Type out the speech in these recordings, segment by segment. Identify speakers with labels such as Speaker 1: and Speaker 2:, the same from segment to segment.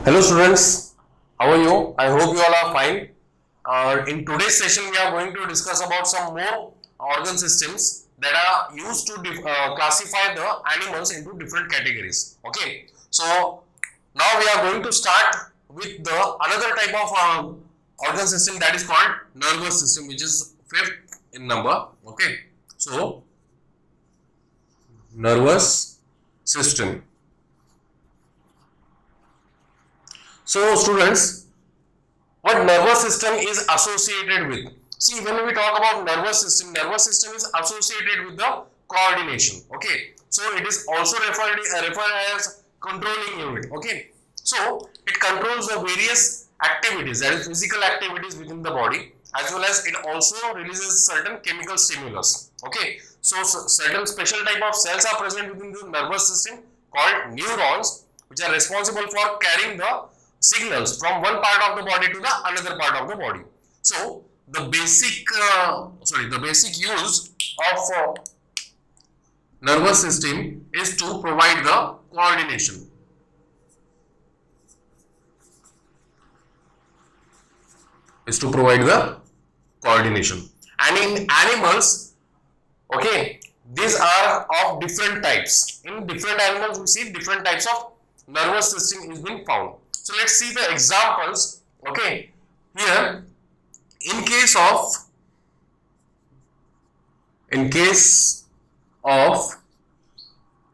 Speaker 1: Hello students, how are you? I hope you all are fine. In today's session, we are going to discuss about some more organ systems that are used to classify the animals into different categories. Okay, so now we are going to start with the another type of organ system that is called nervous system, which is fifth in number. Okay, so nervous system. So students, what nervous system is associated with? See, when we talk about nervous system is associated with the coordination. Okay, so it is also referred as controlling unit. Okay, so it controls the various activities, that is physical activities within the body, as well as it also releases certain chemical stimulus. Okay, so certain special type of cells are present within the nervous system called neurons, which are responsible for carrying the signals from one part of the body to the another part of the body. So the basic use of nervous system is to provide the coordination. And in animals, okay, these are of different types. In different animals, we see different types of nervous system is being found. So let's see the examples. Okay, here in case of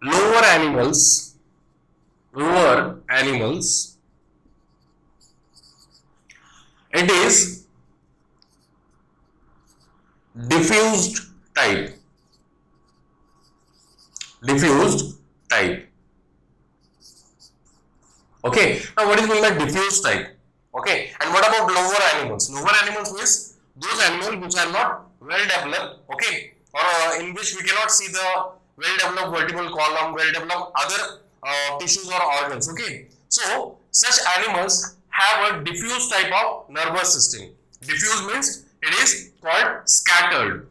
Speaker 1: lower animals, it is diffused type. Okay, now what is meant by diffuse type? Okay, and what about lower animals? Lower animals means those animals which are not well developed, okay, or in which we cannot see the well developed vertebral column, well developed other tissues or organs. Okay, so such animals have a diffuse type of nervous system. Diffuse means it is called scattered.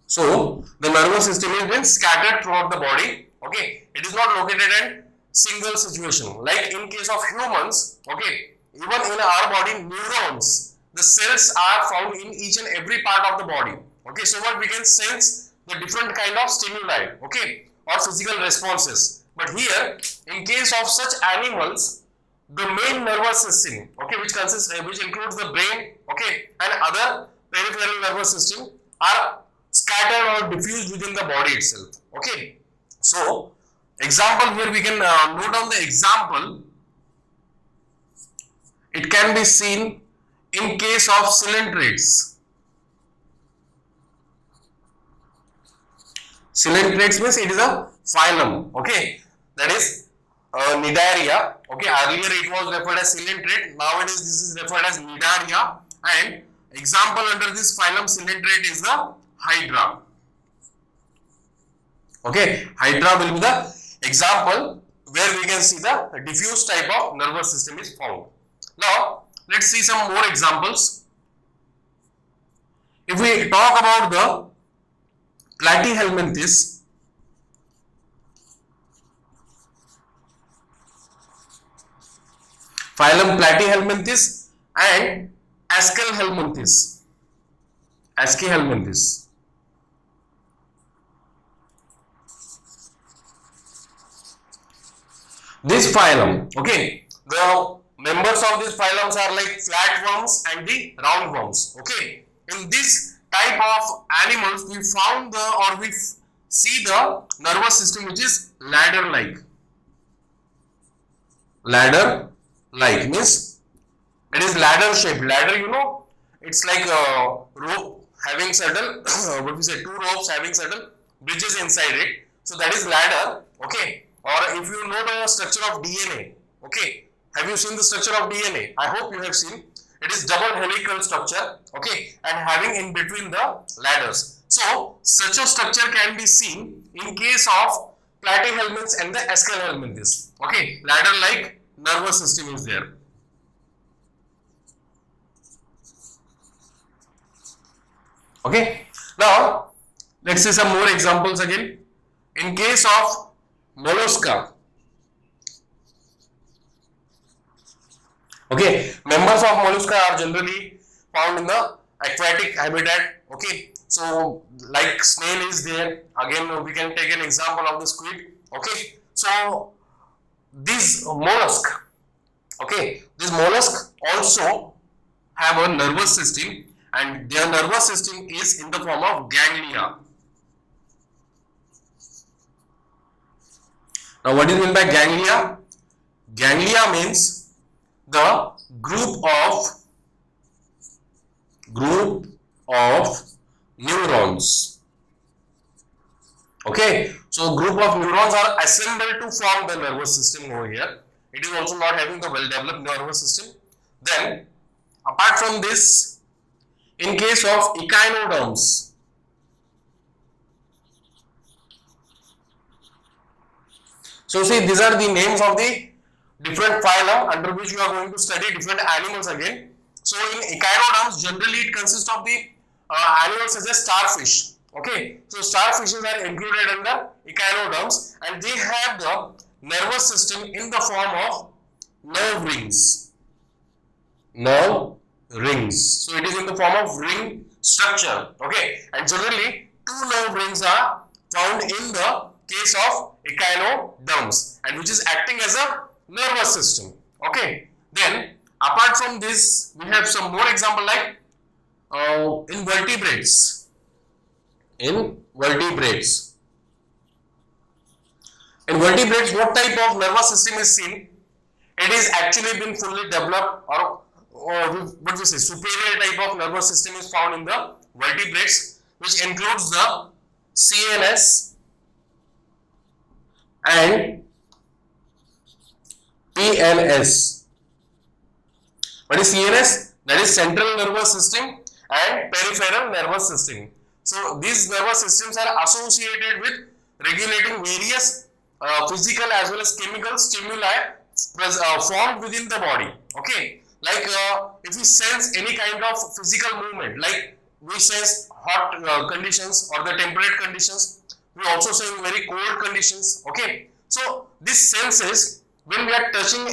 Speaker 1: So the nervous system is being scattered throughout the body. Okay, it is not located in single situation. Like in case of humans, okay, even in our body, neurons, the cells are found in each and every part of the body. Okay, so what we can sense the different kind of stimuli, okay, or physical responses. But here, in case of such animals, the main nervous system, okay, which includes the brain, okay, and other peripheral nervous system are scattered or diffused within the body itself. Okay, so example here we can note down the example. It can be seen in case of coelentrates. Coelentrates means it is a phylum. Okay, that is Cnidaria. Okay, earlier it was referred as coelentrate. Nowadays this is referred as Cnidaria. And example under this phylum coelentrate is the Hydra. Okay, Hydra will be the example where we can see the diffuse type of nervous system is found. Now, let's see some more examples. If we talk about the Platyhelminthes, phylum Platyhelminthes and Aschelhelminthes. This phylum, okay, the members of these phylums are like flatworms and the roundworms. Okay, in this type of animals, we found we see the nervous system which is ladder-like. Ladder-like means it is ladder-shaped. Ladder, you know, it's like a rope having certain two ropes having certain bridges inside it. So that is ladder. Okay. Or if you know the structure of DNA, okay, have you seen the structure of DNA? I hope you have seen. It is double helical structure, okay, and having in between the ladders. So such a structure can be seen in case of Platyhelminths and the Aschelhelminthes. Okay, ladder-like nervous system is there. Okay, now let's see some more examples again. In case of mollusca, Okay, members of mollusca are generally found in the aquatic habitat. Okay, so like snail is there. Again, we can take an example of the squid. Okay, so these mollusk. Okay, these mollusk also have a nervous system, and their nervous system is in the form of ganglia. Now, what is meant by ganglia? Ganglia means the group of neurons. Okay, so group of neurons are assembled to form the nervous system over here. It is also not having the well developed nervous system. Then, apart from this, in case of echinoderms, so see, these are the names of the different phyla under which you are going to study different animals again. So in echinoderms, generally it consists of the animals such as starfish. Okay, so starfishes are included under echinoderms, and they have the nervous system in the form of nerve rings. Nerve rings. So it is in the form of ring structure. Okay, and generally two nerve rings are found in the case of echinoderms, and which is acting as a nervous system. Okay, then apart from this, we have some more example like in vertebrates. In vertebrates, what type of nervous system is seen? It is actually been fully developed, or what we say, superior type of nervous system is found in the vertebrates, which includes the CNS and PNS. What is CNS? That is central nervous system, and peripheral nervous system. So these nervous systems are associated with regulating various physical as well as chemical stimuli formed within the body. Okay, like if we sense any kind of physical movement, like we sense hot conditions or the temperate conditions, we also sense very cold conditions. Okay, so this senses, when we are touching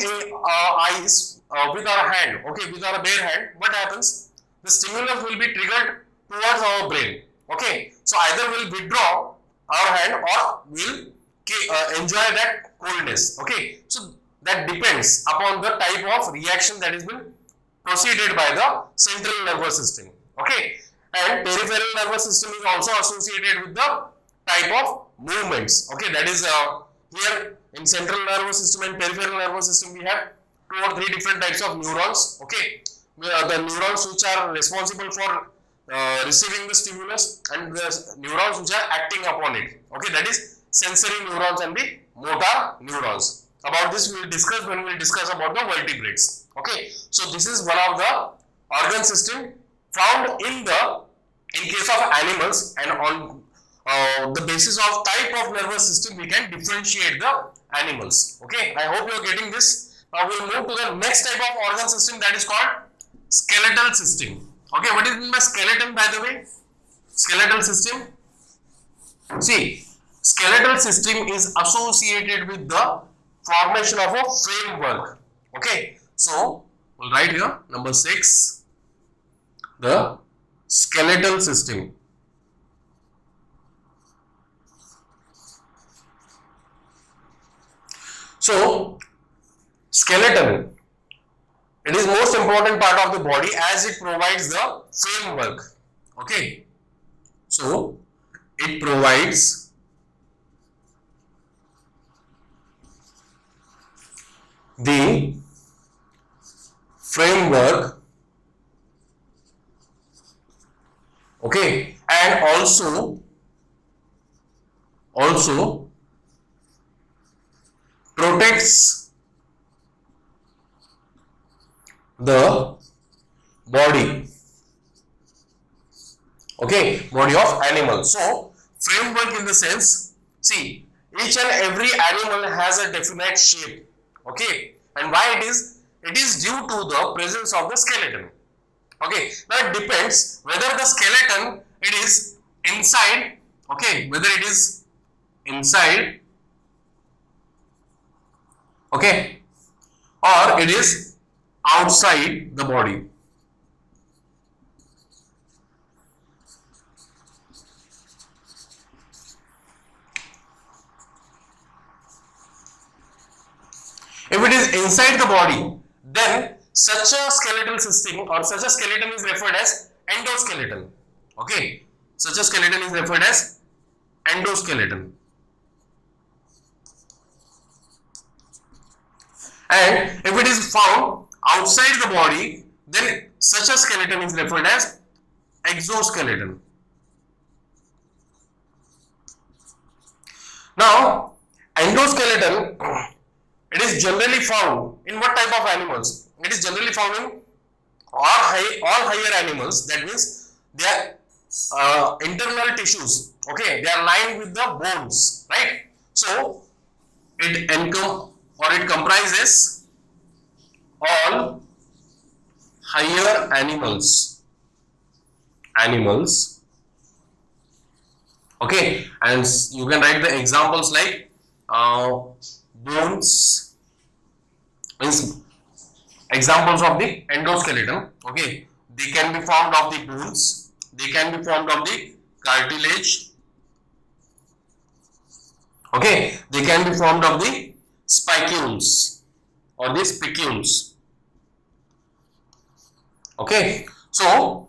Speaker 1: ice with our hand, okay, with our bare hand, what happens? The stimulus will be triggered towards our brain. Okay, so either we'll withdraw our hand or we'll enjoy that coldness. Okay, so that depends upon the type of reaction that is been proceeded by the central nervous system. Okay, and peripheral nervous system is also associated with the type of movements. Okay, that is here in central nervous system and peripheral nervous system we have 2 or 3 different types of neurons. Okay, the neurons which are responsible for receiving the stimulus, and the neurons which are acting upon it. Okay, that is sensory neurons and the motor neurons. About this we will discuss when we will discuss about the vertebrates. Okay, so this is one of the organ system found in case of animals, and on the basis of type of nervous system we can differentiate the animals. Okay, I hope you are getting this. Now we will move to the next type of organ system, that is called skeletal system. Okay, what is meant by skeleton, by the way? Skeletal system. See, skeletal system is associated with the formation of a framework. Okay, so we'll write here number 6, the skeletal system. So, skeleton, it is most important part of the body as it provides the framework. Okay, so it provides the framework, okay, and also protects the body, okay, body of animal. So framework in the sense, see, each and every animal has a definite shape, okay, and why it is due to the presence of the skeleton. Okay, now it depends whether the skeleton it is inside, okay, whether it is inside, okay, or it is outside the body. If it is inside the body, then such a skeletal system or such a skeleton is referred as endoskeleton. Okay, such a skeleton is referred as endoskeleton. And if it is found outside the body, then such a skeleton is referred as exoskeleton. Now, endoskeleton, it is generally found in what type of animals? It is generally found in all higher animals. That means their internal tissues, okay, they are lined with the bones, right? So it comprises all higher animals, okay, and you can write the examples like bones, means examples of the endoskeleton. Okay, they can be formed of the bones, they can be formed of the cartilage, okay, they can be formed of the spicules or the spicules. Okay, so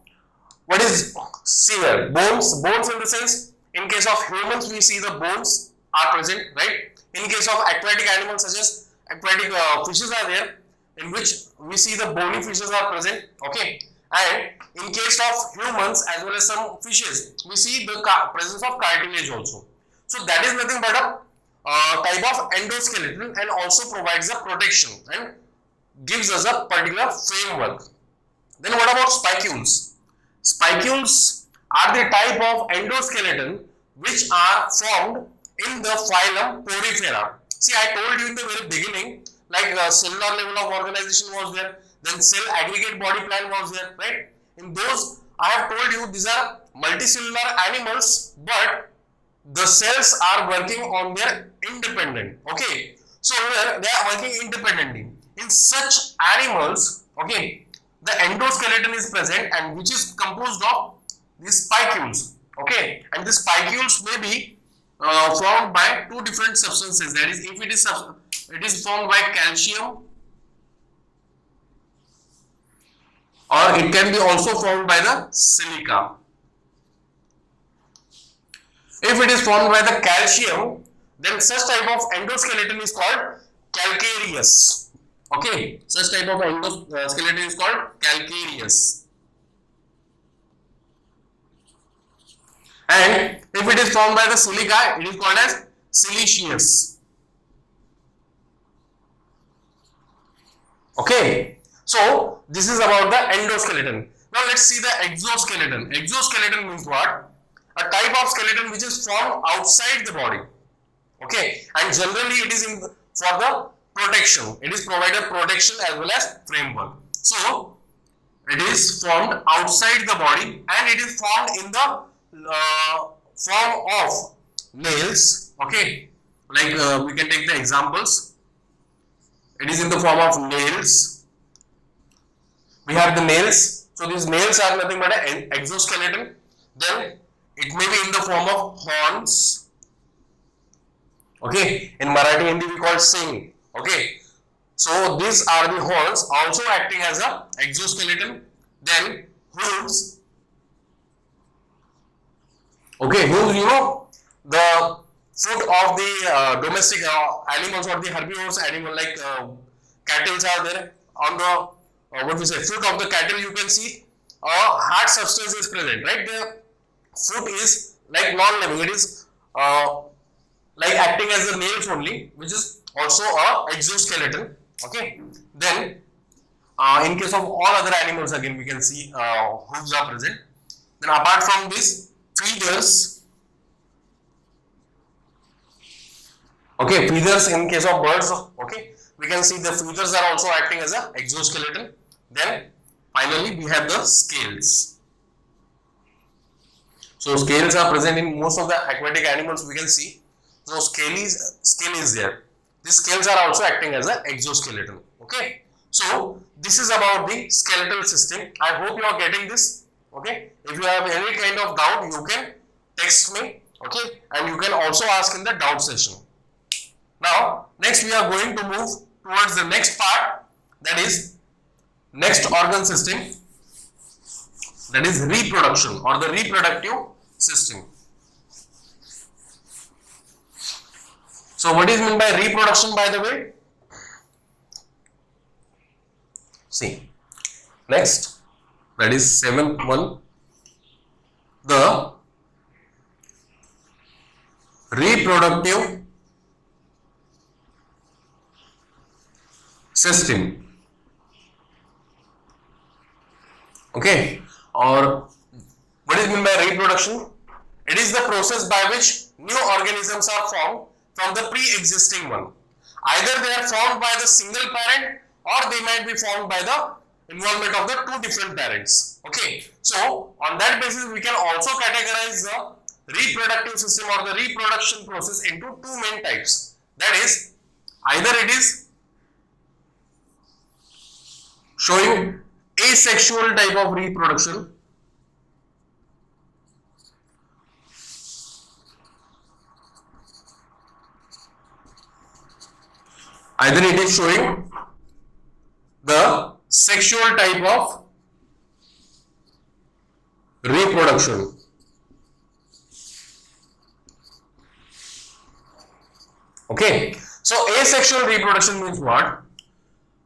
Speaker 1: what is, see here, bones in the sense, in case of humans we see the bones are present, right? In case of aquatic animals such as aquatic fishes are there, in which we see the bony fishes are present, okay, and in case of humans as well as some fishes we see the presence of cartilage also. So that is nothing but a type of endoskeleton and also provides a protection and gives us a particular framework. Then what about spicules? Spicules are the type of endoskeleton which are formed in the phylum Porifera. See, I told you in the very beginning, like cellular level of organization was there, then cell aggregate body plan was there, right? In those, I have told you these are multicellular animals, but the cells are working on their independent. Okay, so here they are working independently. In such animals, okay, the endoskeleton is present and which is composed of these spicules. Okay, and these spicules may be formed by two different substances. That is, if it is formed by calcium, or it can be also formed by the silica. If it is formed by the calcium, then such type of endoskeleton is called calcareous. Okay, such type of endoskeleton is called calcareous. And if it is formed by the silica, it is called as siliceous. Okay, so this is about the endoskeleton. Now let's see the exoskeleton. Exoskeleton means what? A type of skeleton which is formed outside the body. Okay, and generally it is for the protection. It is provided protection as well as framework. So it is formed outside the body and it is formed in the form of nails. Okay, like we can take the examples. It is in the form of nails. We have the nails. So these nails are nothing but an exoskeleton. Then it may be in the form of horns. Okay, in Marathi Hindi we call sing. Okay, so these are the horns also acting as a exoskeleton. Then hooves. Okay, hooves, you know, the foot of the domestic animals or the herbivorous animal like cattle are there. On the what we say, foot of the cattle you can see a hard substance is present, right? The foot is like non-living, it is like acting as the nails only, which is also a exoskeleton. Okay, then in case of all other animals again we can see hooves are present. Then apart from this, feathers. Okay, feathers in case of birds, okay, we can see the feathers are also acting as a exoskeleton. Then finally we have the scales. So scales are present in most of the aquatic animals we can see. So scale is there. These scales are also acting as an exoskeleton. Okay. So this is about the skeletal system. I hope you are getting this. Okay. If you have any kind of doubt, you can text me. Okay. And you can also ask in the doubt session. Now, next we are going to move towards the next part, that is next organ system, that is reproduction or the reproductive system. So what is meant by reproduction, by the way? See, next, that is seventh one, the reproductive system. Okay, or what is meant by reproduction? It is the process by which new organisms are formed from the pre-existing one. Either they are formed by the single parent or they might be formed by the involvement of the two different parents. Okay, so on that basis we can also categorize the reproductive system or the reproduction process into two main types. That is, either it is showing asexual type of reproduction, either it is showing the sexual type of reproduction, okay. So asexual reproduction means what?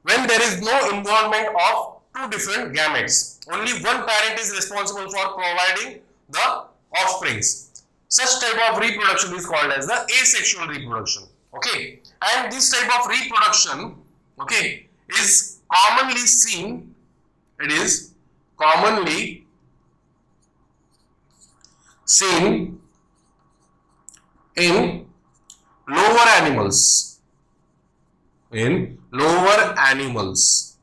Speaker 1: When there is no involvement of two different gametes, only one parent is responsible for providing the offsprings. Such type of reproduction is called as the asexual reproduction. Okay, and this type of reproduction, okay, is commonly seen. It is commonly seen in lower animals. In lower animals.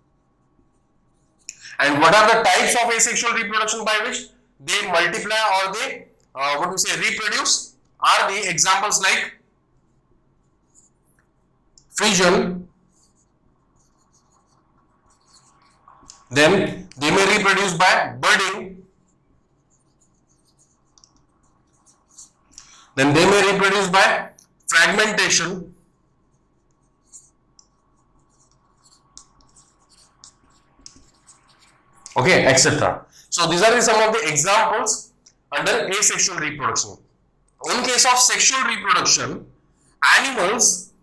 Speaker 1: And what are the types of asexual reproduction by which they multiply or they reproduce? Are the examples like fission, then they may reproduce by budding, then they may reproduce by fragmentation, okay, etc. So these are some of the examples under asexual reproduction. In case of sexual reproduction, animals,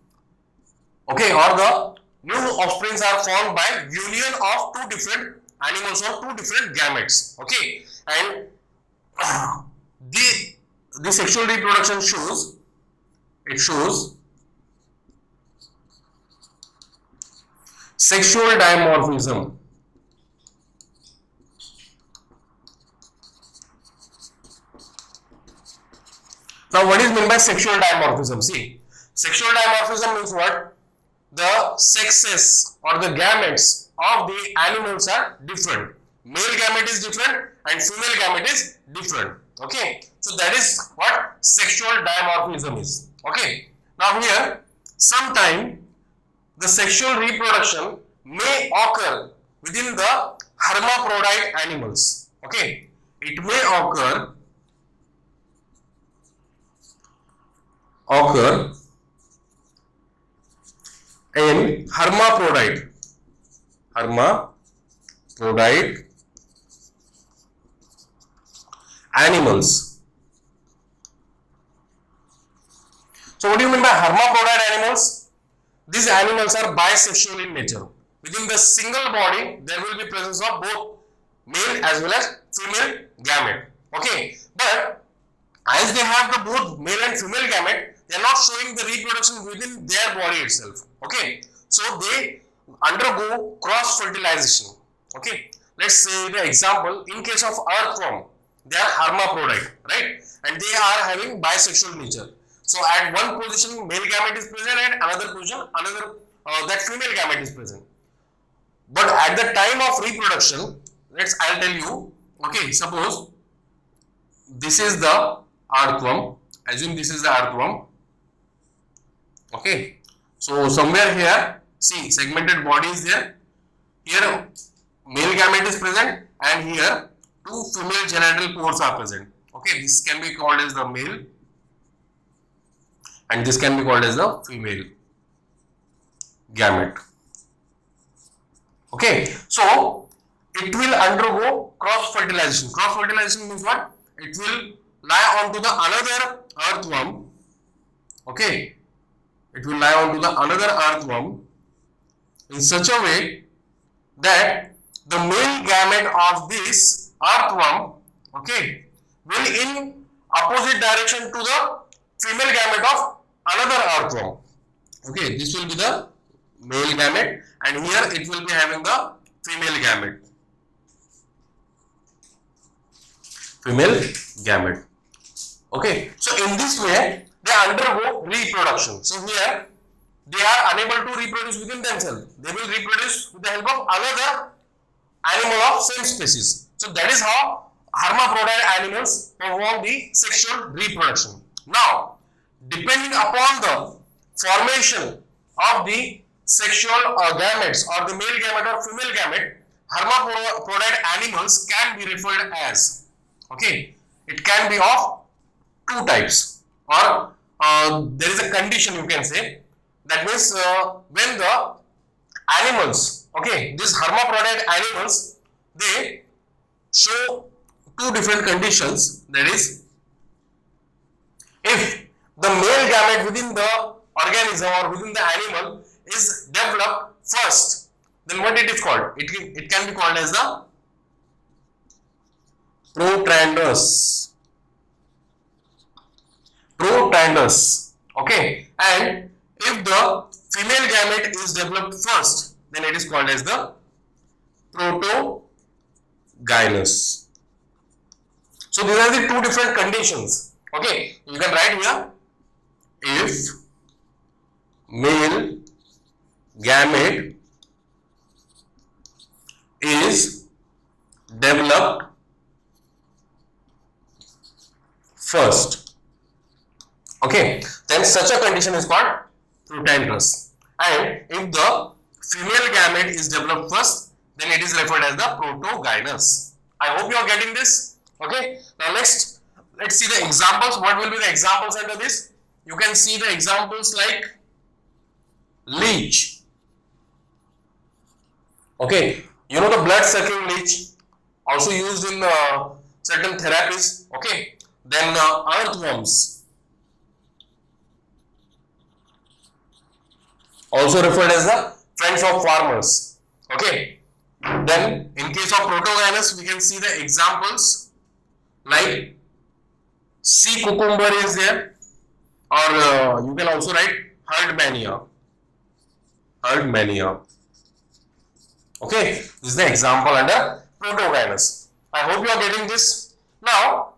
Speaker 1: okay, or the new offsprings are formed by union of two different animals or two different gametes, okay, and the sexual reproduction shows, it shows sexual dimorphism. Now, what is meant by sexual dimorphism? See, sexual dimorphism means what? The sexes or the gametes of the animals are different. Male gamete is different and female gamete is different. Okay, so that is what sexual dimorphism is. Okay, now here, sometime the sexual reproduction may occur within the hermaphrodite animals. Okay, it may occur in hermaphrodite animals. So what do you mean by hermaphrodite animals? These animals are bisexual in nature. Within the single body, there will be presence of both male as well as female gamete. Okay, but as they have the both male and female gamete, they are not showing the reproduction within their body itself. Okay, so they undergo cross fertilization. Okay, let's say the example, in case of earthworm, they are hermaphrodite, right, and they are having bisexual nature. So at one position male gamete is present and another position that female gamete is present. But at the time of reproduction, I'll tell you, okay, suppose this is the earthworm, assume this is the earthworm, okay, so somewhere here, see, segmented body is there, here male gamete is present and here two female genital pores are present. Okay, this can be called as the male and this can be called as the female gamete. Okay, so it will undergo cross fertilization. Cross fertilization means what? It will lie onto the another earthworm. Okay, it will lie onto the another earthworm in such a way that the male gamete of this earthworm, okay, will in opposite direction to the female gamete of another earthworm. Okay, this will be the male gamete and here it will be having the female gamete. Female gamete. Okay, so in this way they undergo reproduction. So here they are unable to reproduce within themselves. They will reproduce with the help of another animal of same species. So that is how hermaphrodite animals perform the sexual reproduction. Now, depending upon the formation of the sexual gametes or the male gamete or female gamete, hermaphrodite animals can be referred as. Okay, it can be of two types or there is a condition you can say. That means when the animals, okay, these hermaphrodite animals, they show two different conditions. That is, if the male gamete within the organism or within the animal is developed first, then what it is called? It can be called as the protrandus. Protrandus. Okay, and if the female gamete is developed first, then it is called as the protogynous. So these are the two different conditions. Okay, you can write here, if male gamete is developed first, okay, then such a condition is called protandrous. And if the female gamete is developed first, then it is referred as the protogynous. I hope you are getting this. Okay, now next let's see the examples. What will be the examples under this? You can see the examples like leech. Okay, you know the blood sucking leech, also used in certain therapies. Okay, then earthworms, also referred as the friends of farmers. Okay, then in case of protogynous, we can see the examples like sea cucumber is there, or you can also write herdmania. Herdmania. Okay, this is the example under protogynous. I hope you are getting this. Now,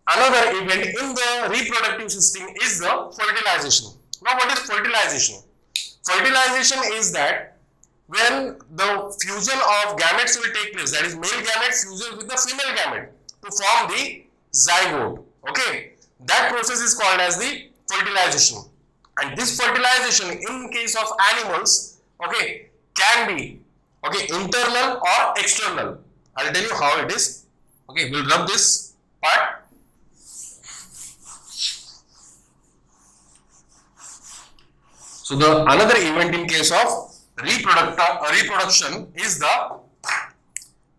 Speaker 1: another event in the reproductive system is the fertilization. Now, what is fertilization? Fertilization is that when the fusion of gametes will take place, that is male gamete fuses with the female gamete to form the zygote. Okay, that process is called as the fertilization. And this fertilization in case of animals, okay, can be internal or external. I'll tell you how it is. Okay, we'll rub this part. So the another event in case of reproduction is the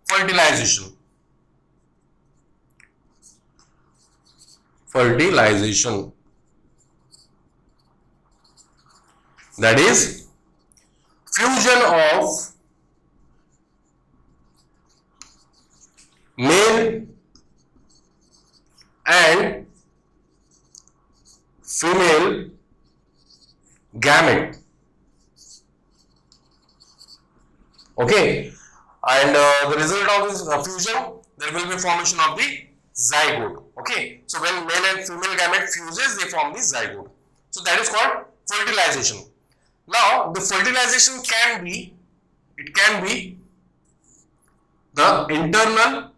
Speaker 1: fertilization. Fertilization. That is fusion of male and female gamete. Okay, and the result of this fusion, there will be formation of the zygote. Okay, so when male and female gamete fuses, they form the zygote. So that is called fertilization. Now the fertilization can be the internal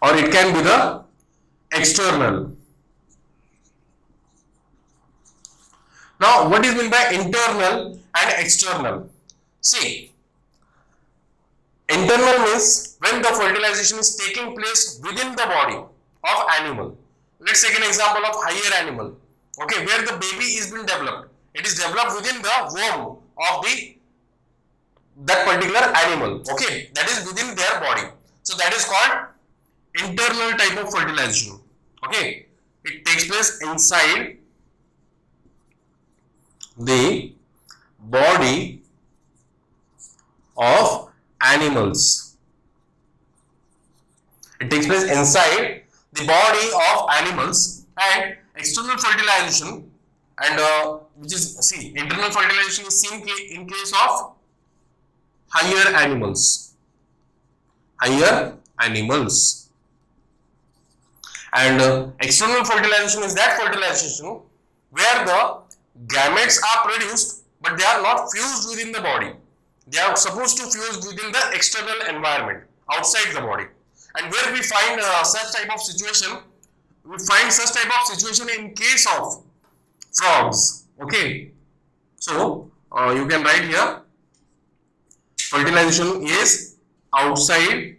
Speaker 1: or it can be the external. Now, what is meant by internal and external? See, internal means when the fertilization is taking place within the body of animal. Let's take an example of higher animal. Okay, where the baby is being developed. It is developed within the womb of that particular animal. Okay, that is within their body. So that is called internal type of fertilization. Okay, it takes place inside the body of animals. It takes place inside the body of animals. And external fertilization, and which is, see, internal fertilization is seen in case of higher animals. Higher animals. And external fertilization is that fertilization where the gametes are produced but they are not fused within the body. They are supposed to fuse within the external environment, outside the body. And where we find such type of situation, we find such type of situation in case of frogs. Okay, so you can write here, fertilization is outside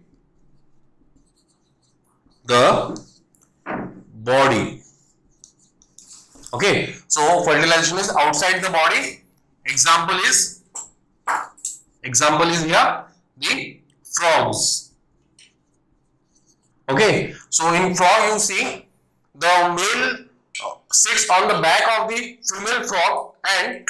Speaker 1: the body. Okay, so fertilization is outside the body. Example is here the frogs. Okay, so in frog you see the male sits on the back of the female frog, and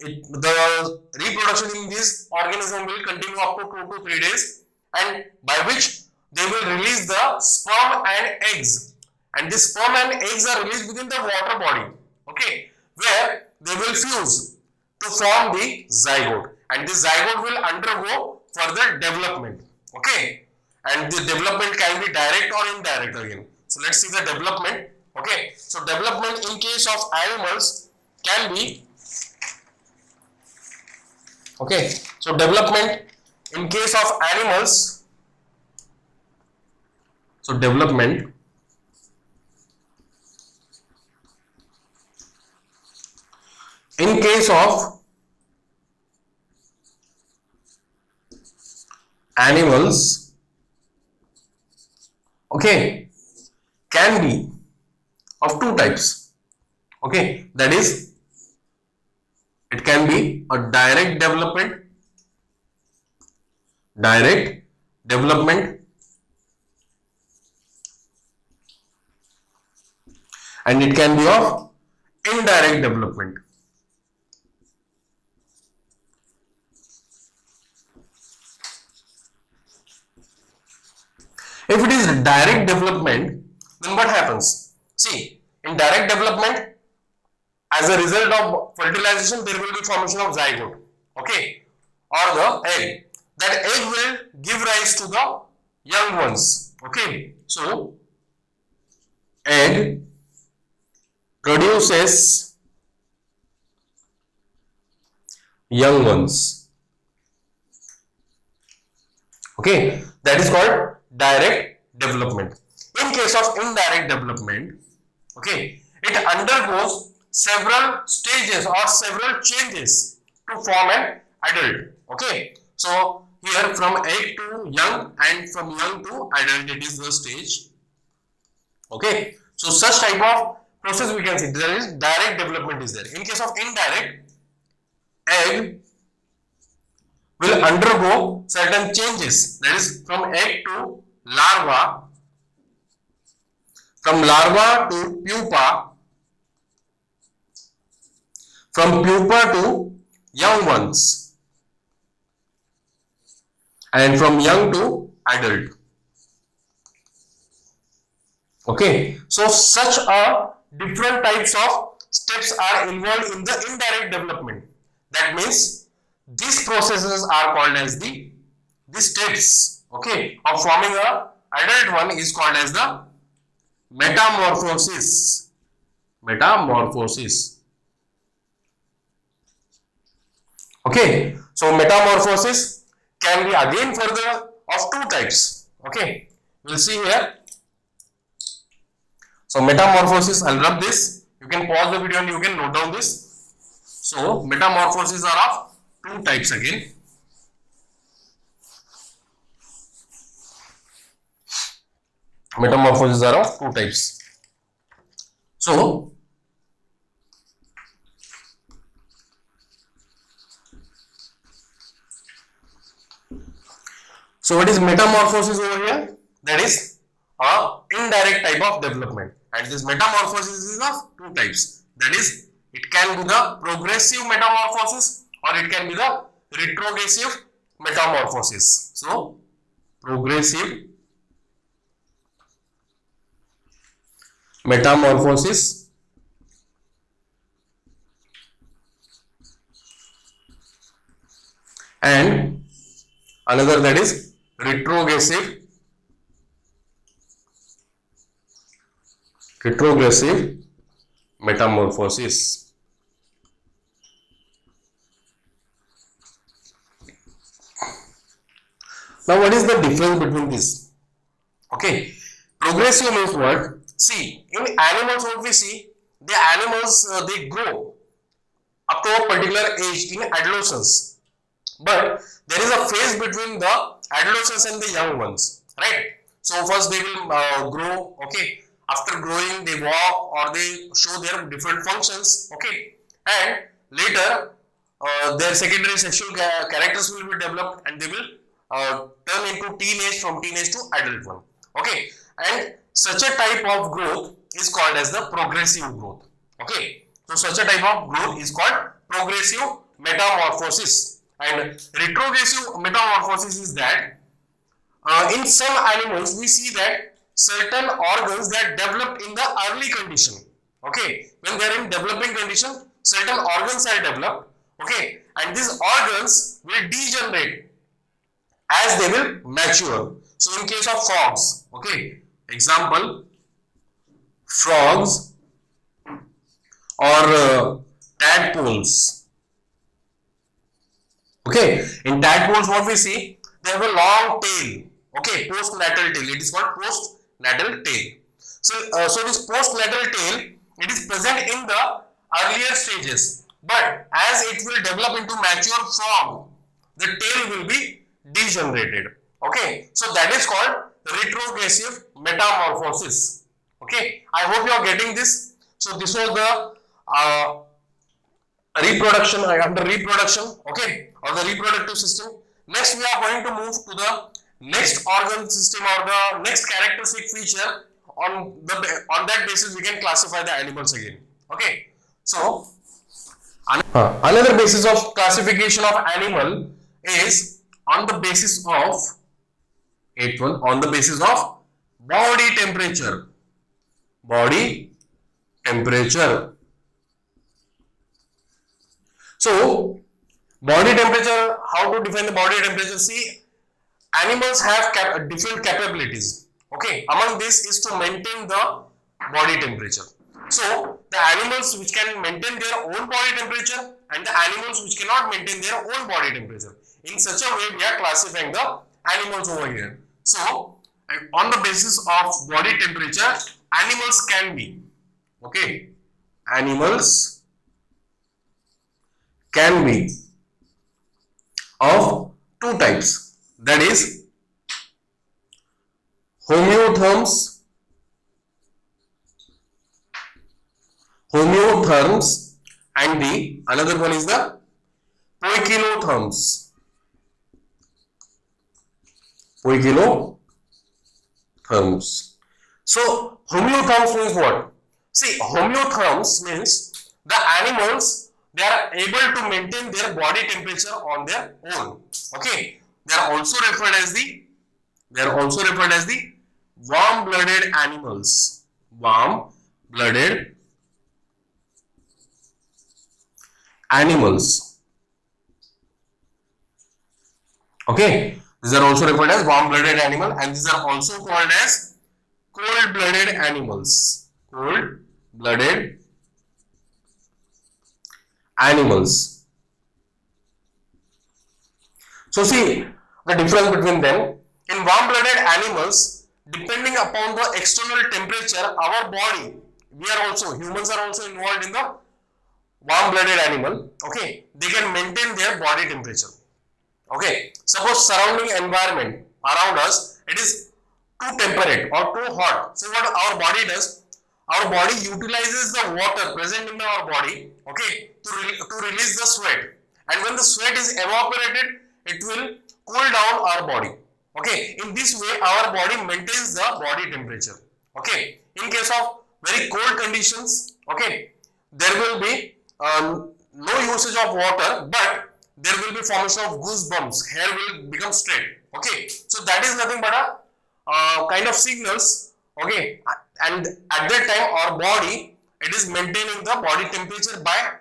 Speaker 1: the reproduction in this organism will continue up to 2 to 3 days, and by which they will release the sperm and eggs, and this sperm and eggs are released within the water body. Okay, where they will fuse to form the zygote, and this zygote will undergo further development. Okay, and the development can be direct or indirect again. So let's see the development. Okay, so development in case of animals can be, okay, so development in case of animals, so development in case of animals, okay, can be of 2 types. Okay, that is, it can be a direct development, and it can be of indirect development. If it is direct development, then what happens? See, in direct development, as a result of fertilization, there will be formation of zygote, okay, or the egg. That egg will give rise to the young ones. Okay, so egg produces young ones. Okay, that is called direct development. In case of indirect development, okay, it undergoes several stages or several changes to form an adult. Okay, so here from egg to young and from young to adult, it is the stage. Okay, so such type of process we can see. There is direct development is there. In case of indirect, egg will undergo certain changes, that is from egg to larva, from larva to pupa, from pupa to young ones, and from young to adult. Okay, so such a different types of steps are involved in the indirect development. That means these processes are called as the steps, okay, of forming a adult one is called as the metamorphosis. Okay, so metamorphosis can be again further of 2 types. Okay, we'll see here. So metamorphosis, I'll rub this. You can pause the video and you can note down this. So metamorphoses are of two types again. Metamorphoses are of two types. So what is metamorphosis over here? That is a indirect type of development, and this metamorphosis is of two types. That is, it can be the progressive metamorphosis or it can be the retrogressive metamorphosis. So progressive metamorphosis and another that is retrogressive metamorphosis. Now what is the difference between this? Okay, progressive means what? See, in animals what we see, the animals they grow up to a particular age in adolescence, but there is a phase between the adolescents and the young ones, right? So first they will grow, okay, after growing they walk or they show their different functions, okay, and later their secondary sexual characters will be developed and they will turn into teenage, from teenage to adult one, okay, and such a type of growth is called as the progressive growth, okay. So such a type of growth is called progressive metamorphosis, and retrogressive metamorphosis is that in some animals we see that certain organs that developed in the early condition, okay, when they are in developing condition, certain organs are developed, okay, and these organs will degenerate as they will mature. So in case of frogs, okay, example, frogs or tadpoles, okay, in tadpoles what we see, they have a long tail, okay, postnatal tail, it is called postnatal tail. So this postnatal tail, it is present in the earlier stages, but as it will develop into mature frog, the tail will be degenerated, okay. So that is called retrogressive metamorphosis, okay. I hope you are getting this. So this was the reproduction, under reproduction, okay, or the reproductive system. Next we are going to move to the next organ system or the next characteristic feature. On that basis we can classify the animals again, okay. So another basis of classification of animal is on the basis of on the basis of body temperature. So body temperature, how to define the body temperature? See, animals have different capabilities, okay. Among this is to maintain the body temperature. So the animals which can maintain their own body temperature and the animals which cannot maintain their own body temperature, in such a way we are classifying the animals over here. So on the basis of body temperature, animals can be, okay, animals can be of two types, that is homeotherms and the another one is the poikilotherms. So homeotherms means what? See, homeotherms means the animals, they are able to maintain their body temperature on their own, okay. They are also referred as the warm-blooded animals. Okay, these are also referred as warm-blooded animal, and these are also called as cold-blooded animals. So see the difference between them. In warm-blooded animals, depending upon the external temperature, our body humans are also involved in the warm-blooded animal. Okay, they can maintain their body temperature. Okay, suppose surrounding environment around us, it is too temperate or too hot. So what our body does, our body utilizes the water present in our body, okay, to release the sweat. And when the sweat is evaporated, it will cool down our body. Okay, in this way, our body maintains the body temperature. Okay, in case of very cold conditions, okay, there will be no usage of water, but there will be formation of goosebumps, hair will become straight. Okay, so that is nothing but a kind of signals. Okay, and at that time our body, it is maintaining the body temperature by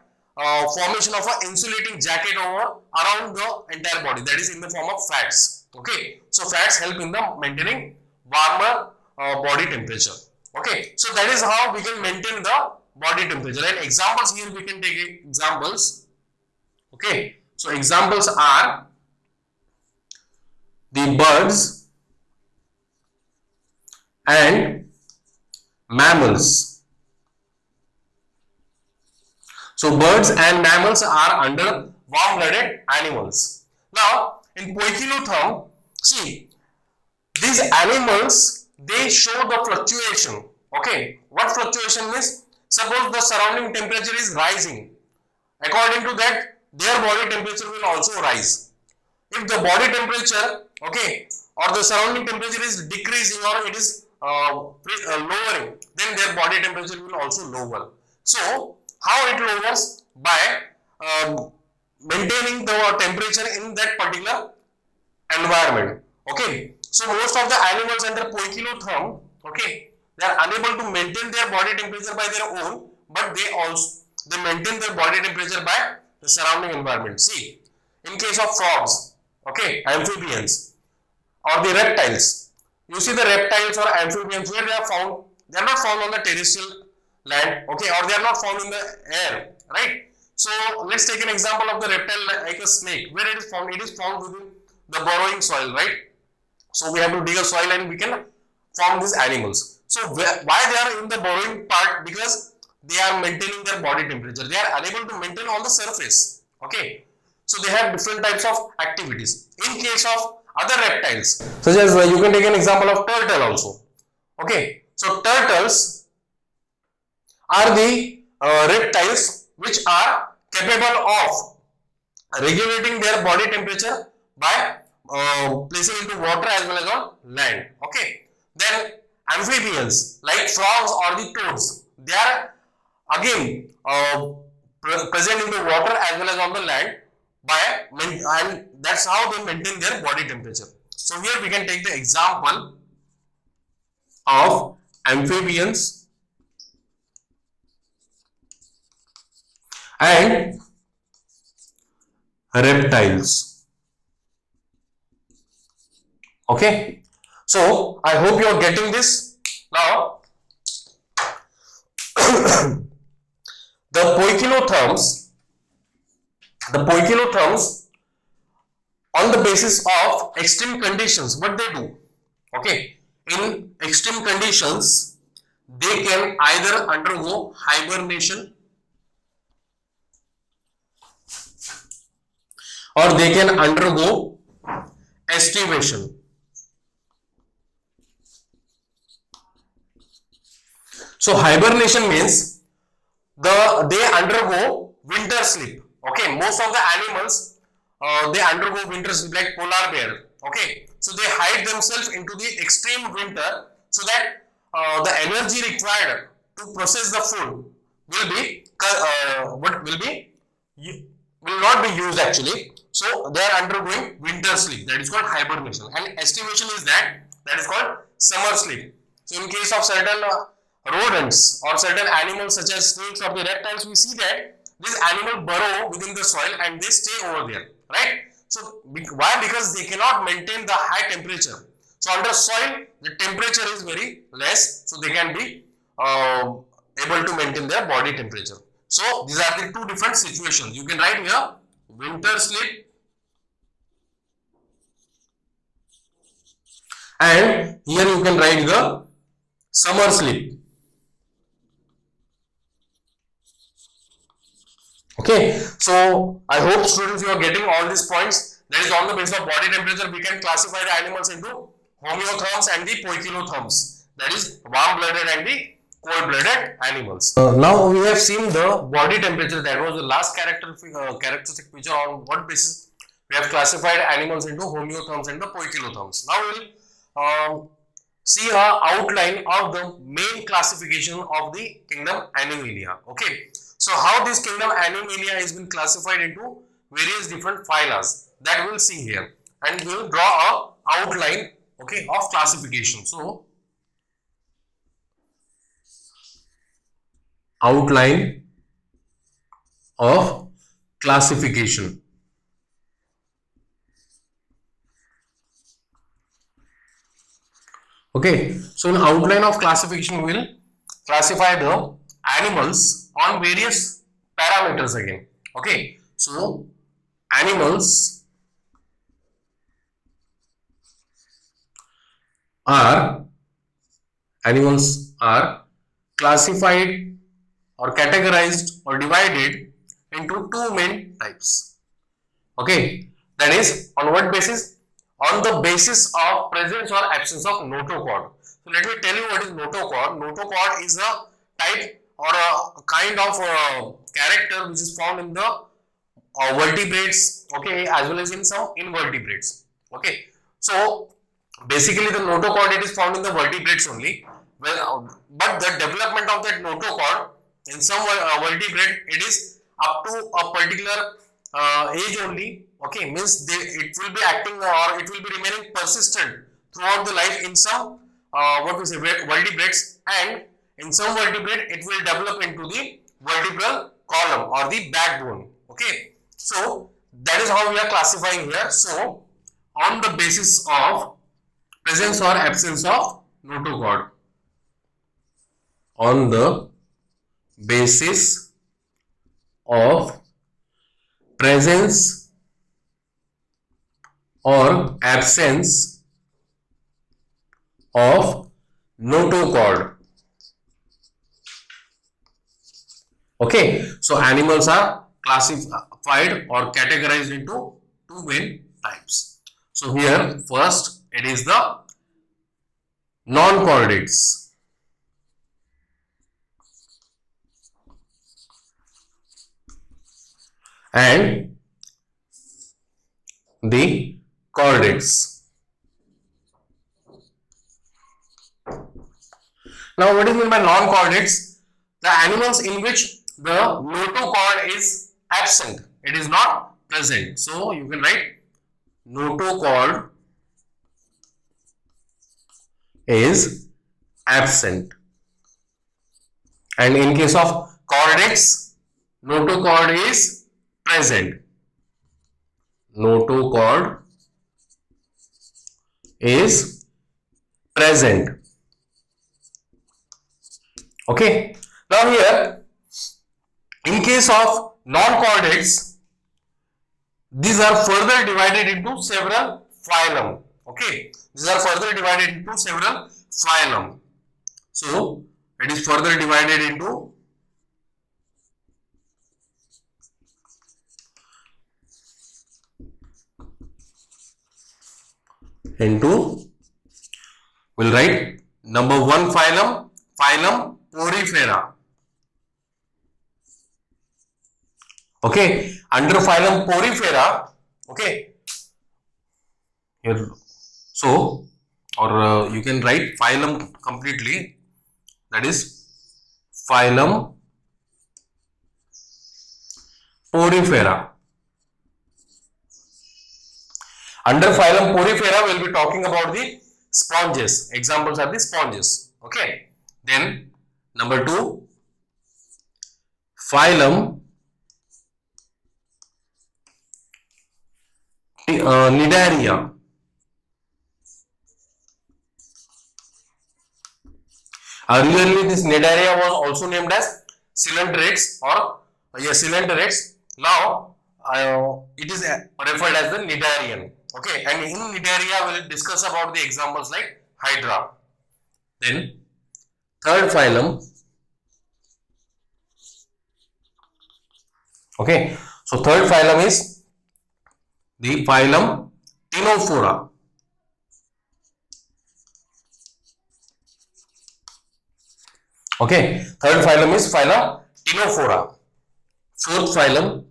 Speaker 1: formation of an insulating jacket over around the entire body, that is in the form of fats. Okay, so fats help in the maintaining warmer body temperature. Okay, so that is how we can maintain the body temperature. And examples, here we can take examples. Okay, so examples are the birds and mammals. So birds and mammals are under warm-blooded animals. Now in poikilotherm, see, these animals, they show the fluctuation. Okay, what fluctuation means? Suppose the surrounding temperature is rising, according to that their body temperature will also rise. If the body temperature, okay, or the surrounding temperature is decreasing or it is lowering, then their body temperature will also lower. So how it lowers? By maintaining the temperature in that particular environment. Okay, so most of the animals under poikilotherm, okay, they are unable to maintain their body temperature by their own, but they maintain their body temperature by the surrounding environment. See, in case of frogs, okay, amphibians or the reptiles, you see the reptiles or amphibians, where they are found, they are not found on the terrestrial land, okay, or they are not found in the air, right? So let's take an example of the reptile like a snake. Where it is found? It is found within the burrowing soil, right? So we have to dig a soil and we can form these animals. So why they are in the burrowing part? Because they are maintaining their body temperature. They are unable to maintain on the surface. Okay. So they have different types of activities. In case of other reptiles, such as you can take an example of turtle also. Okay. So turtles are the reptiles which are capable of regulating their body temperature by placing into water as well as on land. Okay. Then amphibians like frogs or the toads, they are again present in the water as well as on the land and that's how they maintain their body temperature. So here we can take the example of amphibians and reptiles. Okay, so I hope you are getting this. Now the poikilotherms on the basis of extreme conditions, what they do? Okay, in extreme conditions they can either undergo hibernation or they can undergo estivation. So hibernation means they undergo winter sleep. Okay, most of the animals they undergo winter sleep, like polar bear. Okay, so they hide themselves into the extreme winter so that the energy required to process the food will not be used actually. So they are undergoing winter sleep, that is called hibernation, and estivation is that is called summer sleep. So in case of certain rodents or certain animals such as snakes or the reptiles, we see that these animals burrow within the soil and they stay over there, right? So why? Because they cannot maintain the high temperature. So under soil the temperature is very less, so they can be able to maintain their body temperature. So these are the two different situations. You can write here winter sleep and here you can write the summer sleep. Okay, so I hope students you are getting all these points. That is on the basis of body temperature we can classify the animals into homeotherms and the poikilotherms. That is warm-blooded and the cold-blooded animals. Now we have seen the body temperature. That was the last characteristic feature on what basis we have classified animals into homeotherms and the poikilotherms. Now we will see a outline of the main classification of the kingdom Animalia. Okay, so how this kingdom Animalia has been classified into various different phyla, that we'll see here, and we'll draw a outline, okay, of classification. So outline of classification. Okay, so in outline of classification we will classify the animals on various parameters again. Okay, so animals are classified or categorized or divided into two main types. Okay, that is on what basis? On the basis of presence or absence of notochord. So let me tell you what is notochord. Notochord is a type or a kind of character which is found in the vertebrates, okay, as well as in some invertebrates. Okay, so basically the notochord, it is found in the vertebrates only. Well, but the development of that notochord in some vertebrate, it is up to a particular age only. Okay, means it will be acting or it will be remaining persistent throughout the life in some what we say vertebrates, and in some vertebrate it will develop into the vertebral column or the backbone. Okay, so that is how we are classifying here. So on the basis of presence or absence of notochord, on the basis of presence or absence of notochord. Okay, so animals are classified or categorized into two main types. So here first it is the non-chordates. And the chordates. Now what is meant by non-chordates? The animals in which the notochord is absent, it is not present. So you can write notochord is absent, and in case of chordates, notochord is present. Notochord is present. Okay, now here in case of non-chordates, these are further divided into several phylum. Okay, these are further divided into several phylum. So it is further divided into we'll write number one phylum, phylum Porifera. Okay, under phylum Porifera, okay, here, so or you can write phylum completely, that is phylum Porifera. Under phylum Porifera, we will be talking about the sponges. Examples are the sponges. Okay. Then number two, phylum Cnidaria. Earlier, this Cnidaria was also named as Coelenterix or Coelenterix. Now it is referred as the Cnidarian. Okay, and in Cnidaria we will discuss about the examples like Hydra. Then third phylum, Okay, so third phylum is the phylum Ctenophora. Okay, third phylum is phylum Ctenophora. Fourth phylum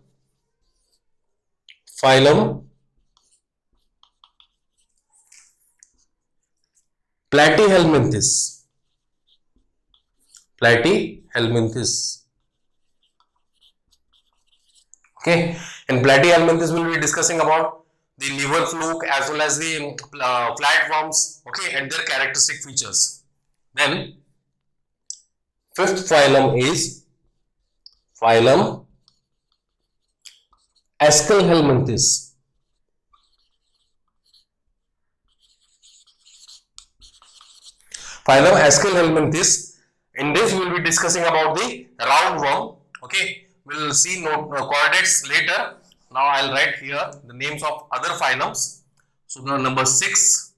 Speaker 1: Platyhelminthes. Platyhelminthes. Okay, in Platyhelminthes we'll be discussing about the liver fluke as well as the flatworms, okay, and their characteristic features. Then fifth phylum is phylum Aschelhelminthes. Phylum Aschelhelminthes. In this we will be discussing about the roundworm. Okay, we'll see chordates later. Now I'll write here the names of other phylums. So the number 6.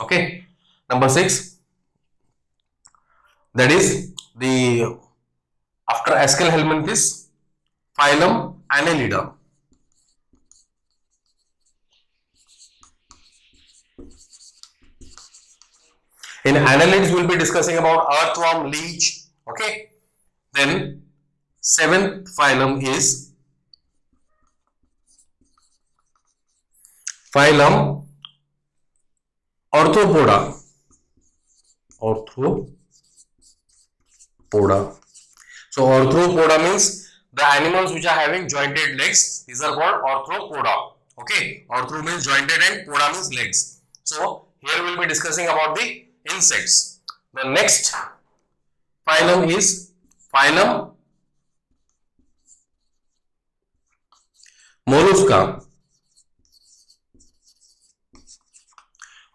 Speaker 1: Okay, number 6. That is the after Aschelhelminthes, phylum Annelida. In annelids, we'll be discussing about earthworm, leech. Okay. Then seventh phylum is phylum Arthropoda. Arthropoda. So Arthropoda means the animals which are having jointed legs. These are called Arthropoda. Okay. Arthro means jointed and poda means legs. So here we'll be discussing about the insects. The next phylum is phylum Mollusca.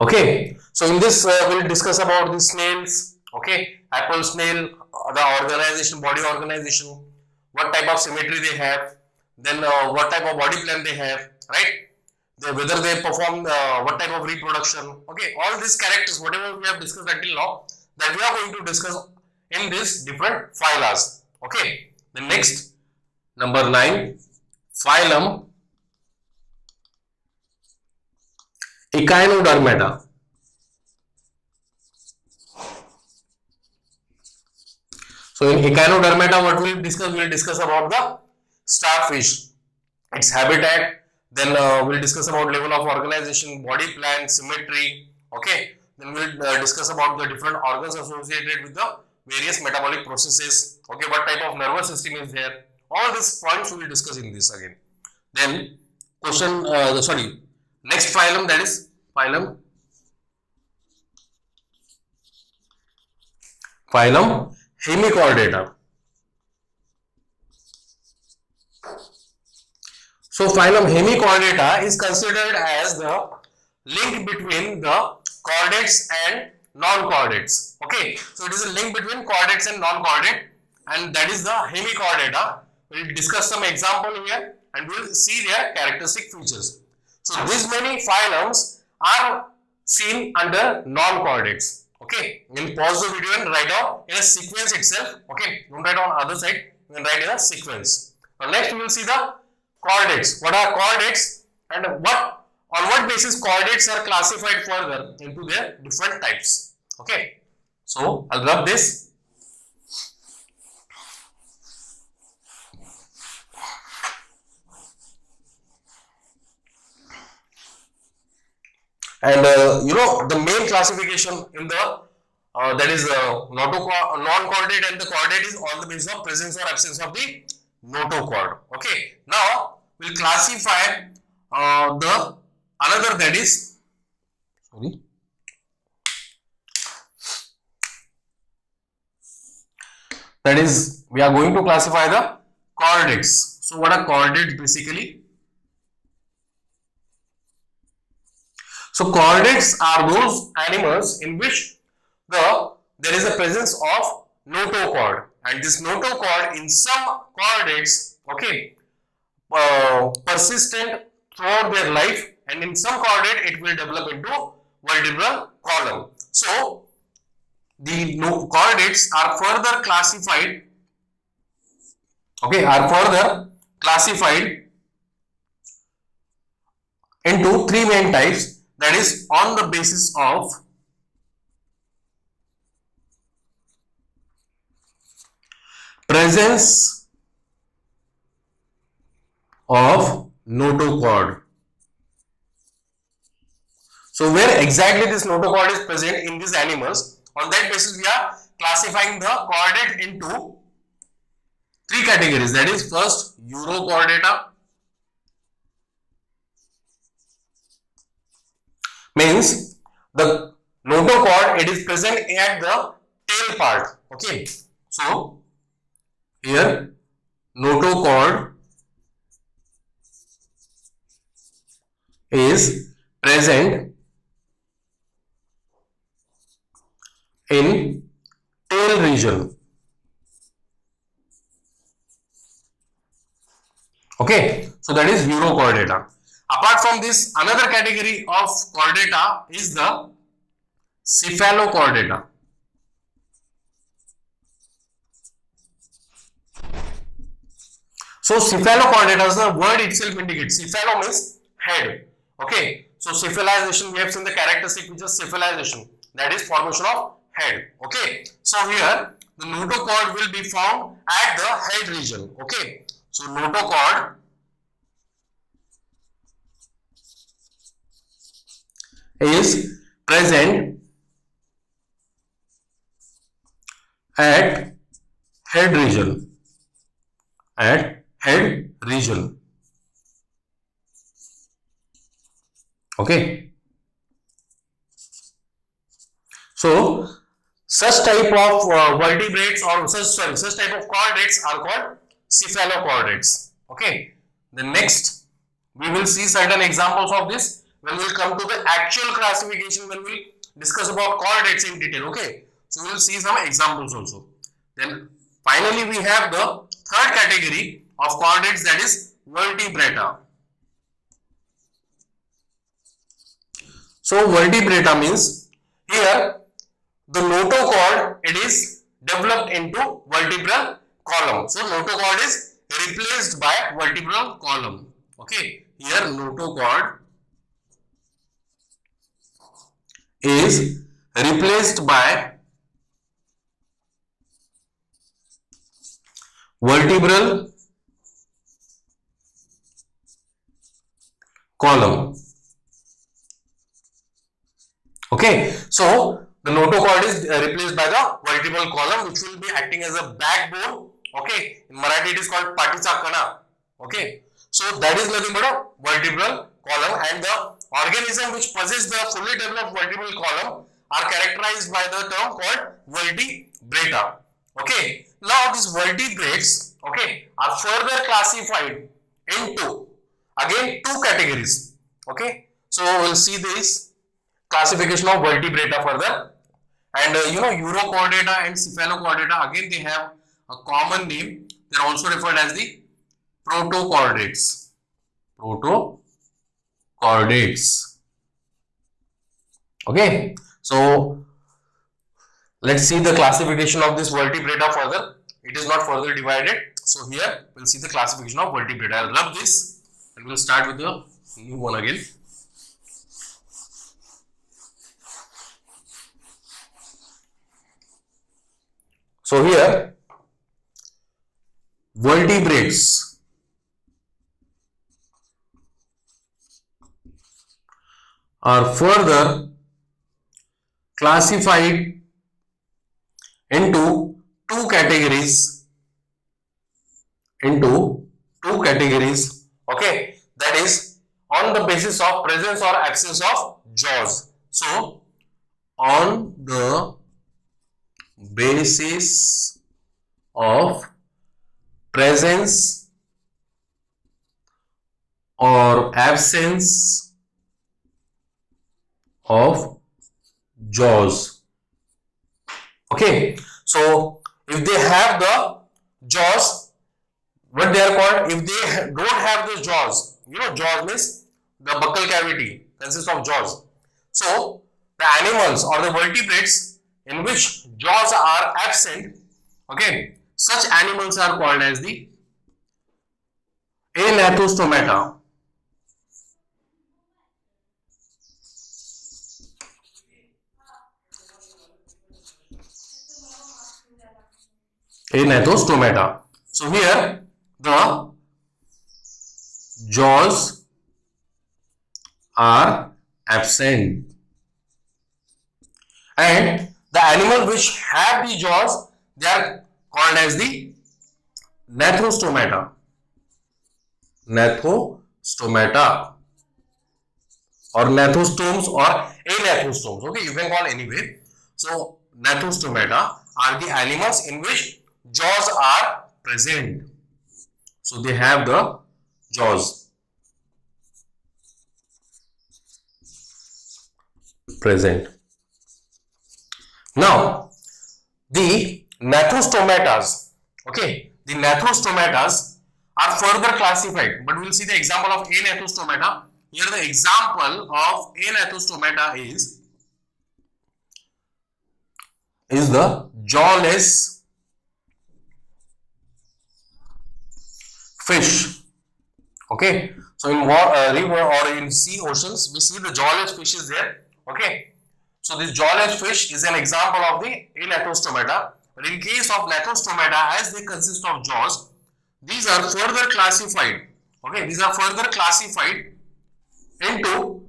Speaker 1: Okay, so in this we'll discuss about the snails. Okay, apple snail, the organization, body organization, what type of symmetry they have, then what type of body plan they have, right? Whether they perform what type of reproduction. Okay, all these characters, whatever we have discussed until now, that we are going to discuss in these different phylas. Okay, the next number 9, phylum Echinodermata. So in Echinodermata, what we'll discuss? We'll discuss about the starfish, its habitat. Then we'll discuss about level of organization, body plan, symmetry. Okay. Then we'll discuss about the different organs associated with the various metabolic processes. Okay. What type of nervous system is there? All these points we will discuss in this again. Then next phylum, that is phylum Hemichordata. So phylum Hemichordata is considered as the link between the chordates and non-chordates. Okay, so it is a link between chordates and non-chordate, and that is the Hemichordata. We'll discuss some example here and we'll see their characteristic features. So these many phylums are seen under non-chordates. Okay, we'll pause the video and write down in a sequence itself. Okay, don't write on other side, we will write in a sequence. Now next we will see the chordates. What are chordates and on what basis chordates are classified further into their different types. Okay, so I'll rub this. And the main classification in the that is non-chordate and the chordate is on the basis of presence or absence of the notochord. Okay, now we'll classify the another, that is we are going to classify the chordates. So what are chordates basically? So chordates are those animals in which there is a presence of notochord, and this notochord in some chordates, okay, persistent throughout their life, and in some chordate it will develop into vertebral column. So the chordates are further classified okay, are further classified into three main types, that is on the basis of presence of notochord. So where exactly this notochord is present in these animals, on that basis we are classifying the chordate into three categories, that is first urochordata, means the notochord, it is present at the tail part, okay. So here notochord is present in tail region, okay. So that is urochordata. Apart from this, another category of chordata is the cephalochordata. So cephalochordata, as the word itself indicates, cephalo means head, okay. So cephalization, we have seen the characteristic which is cephalization, that is formation of head, okay. So here the notochord will be found at the head region, okay. So notochord is present at head region, okay. So such type of vertebrates or such type of chordates are called cephalochordates, okay. The next we will see certain examples of this when we will come to the actual classification, when we will discuss about chordates in detail, okay. So we will see some examples also. Then finally we have the third category of chordates, that is vertebrata. So vertebrata means here the notochord, it is developed into vertebral column. So notochord is replaced by vertebral column, okay. Here notochord is replaced by vertebral column, okay. So the notochord is replaced by the vertebral column, which will be acting as a backbone, okay. In Marathi it is called patica kana, okay. So that is nothing but a vertebral column, and the organism which possess the fully developed vertebral column are characterized by the term called vertebrata, okay. Now these vertebrates, okay, are further classified into again two categories, okay. So we'll see this classification of vertebrata further, and urochordata and cephalochordata, again they have a common name. They are also referred as the protochordates. Okay. So let's see the classification of this vertebrata further. It is not further divided. So here we'll see the classification of vertebrata. I'll rub this and we'll start with the new one again. So here vertebrates are further classified into two categories, okay, that is on the basis of presence or absence of jaws. So on the basis of presence or absence of jaws, okay. So if they have the jaws, what they are called, if they don't have the jaws, jaws means the buccal cavity consists of jaws. So the animals or the vertebrates in which jaws are absent, okay, such animals are called as the Anathostomata. Anathostomata. So here the jaws are absent, and the animals which have the jaws, they are called as the gnathostomata. Gnathostomata or gnathostomes or anathostomes. Okay, you can call anyway. So gnathostomata are the animals in which jaws are present. So they have the jaws present. Now the gnathostomatas, okay, the gnathostomatas are further classified, but we will see the example of anathostomata. Here the example of anathostomata is the jawless fish. Okay, so in river or in sea oceans, we see the jawless fish is there. Okay, so this jawless fish is an example of the anathostomata. But in case of gnathostomata, as they consist of jaws, these are further classified. Okay, these are further classified into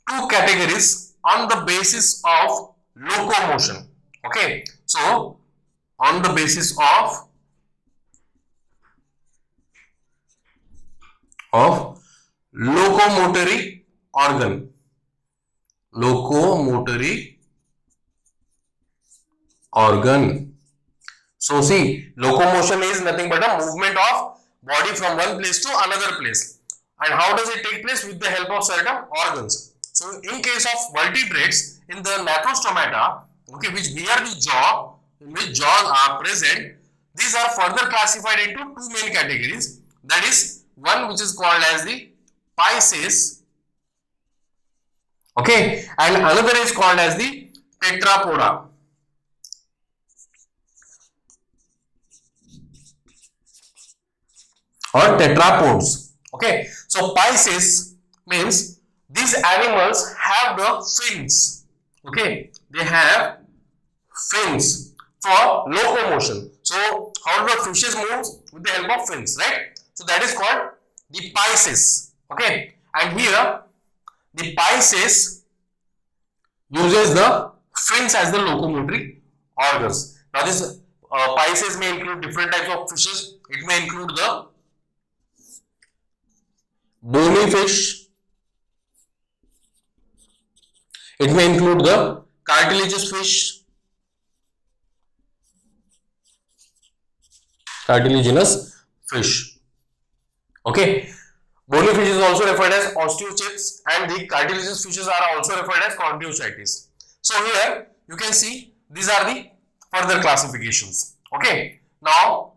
Speaker 1: two categories on the basis of locomotion. Okay, so on the basis of locomotory organ. Locomotory organ. So see, locomotion is nothing but a movement of body from one place to another place. And how does it take place? With the help of certain organs. So in case of vertebrates, in the gnathostomata, okay, which bear the jaw, in which jaws are present, these are further classified into two main categories. That is, one which is called as the Pisces, okay, and another is called as the Tetrapoda. Or tetrapods. Okay, so Pisces means these animals have the fins. Okay, they have fins for locomotion. So how do the fishes move? With the help of fins, right? So that is called the Pisces. Okay, and here the Pisces uses the fins as the locomotory organs. Now this Pisces may include different types of fishes. It may include the bony fish. It may include the cartilaginous fish. Cartilaginous fish. Okay. Bony fish is also referred as osteocytes, and the cartilaginous fishes are also referred as chondrocytes. So here you can see these are the further classifications. Okay. Now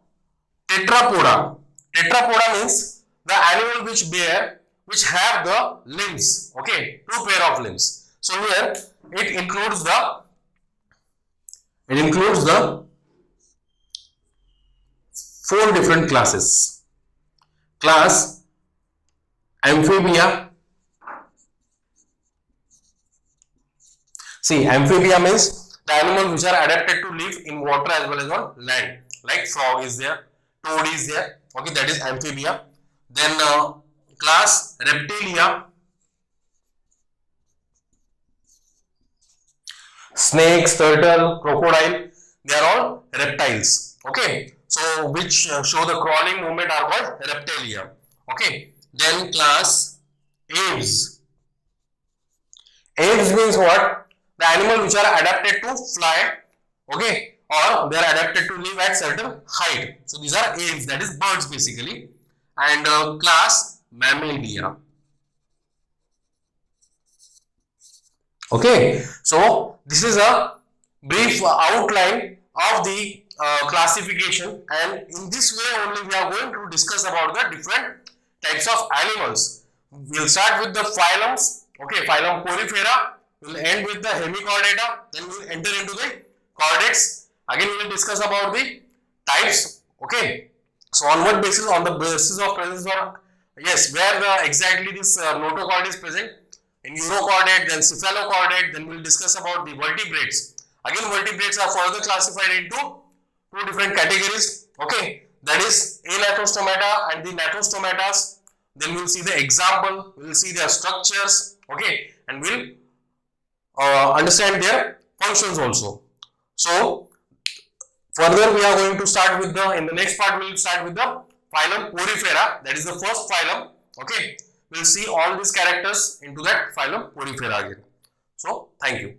Speaker 1: tetrapoda. Tetrapoda means the animal which have the limbs. Okay, two pair of limbs. So here it includes the four different classes. Class Amphibia. See, amphibia means the animals which are adapted to live in water as well as on land. Like frog is there, toad is there. Okay, that is amphibia. Then class Reptilia. Snakes, turtle, crocodile, they are all reptiles. Okay, so which show the crawling movement are called Reptilia. Okay, then class Aves. Aves means what? The animals which are adapted to fly, okay, or they are adapted to live at certain height. So these are aves, that is birds basically. And class Mammalia. Okay, so this is a brief outline of the classification, and in this way only we are going to discuss about the different types of animals. We'll start with the phylums. Okay, phylum Porifera. We'll end with the Hemichordata. Then we'll enter into the chordates. Again, we will discuss about the types. Okay, So on what basis? On the basis of presence or yes, where the exactly this notochord is present in urochordate, then cephalochordate. Then we'll discuss about the vertebrates. Again, vertebrates are further classified into two different categories. Okay, that is anathostomata and the gnathostomatas. Then we'll see the example. We'll see their structures. Okay, and we'll understand their functions also. So further, we are going to start with in the next part, we will start with the phylum Porifera. That is the first phylum. Okay. We will see all these characters into that phylum Porifera again. So, thank you.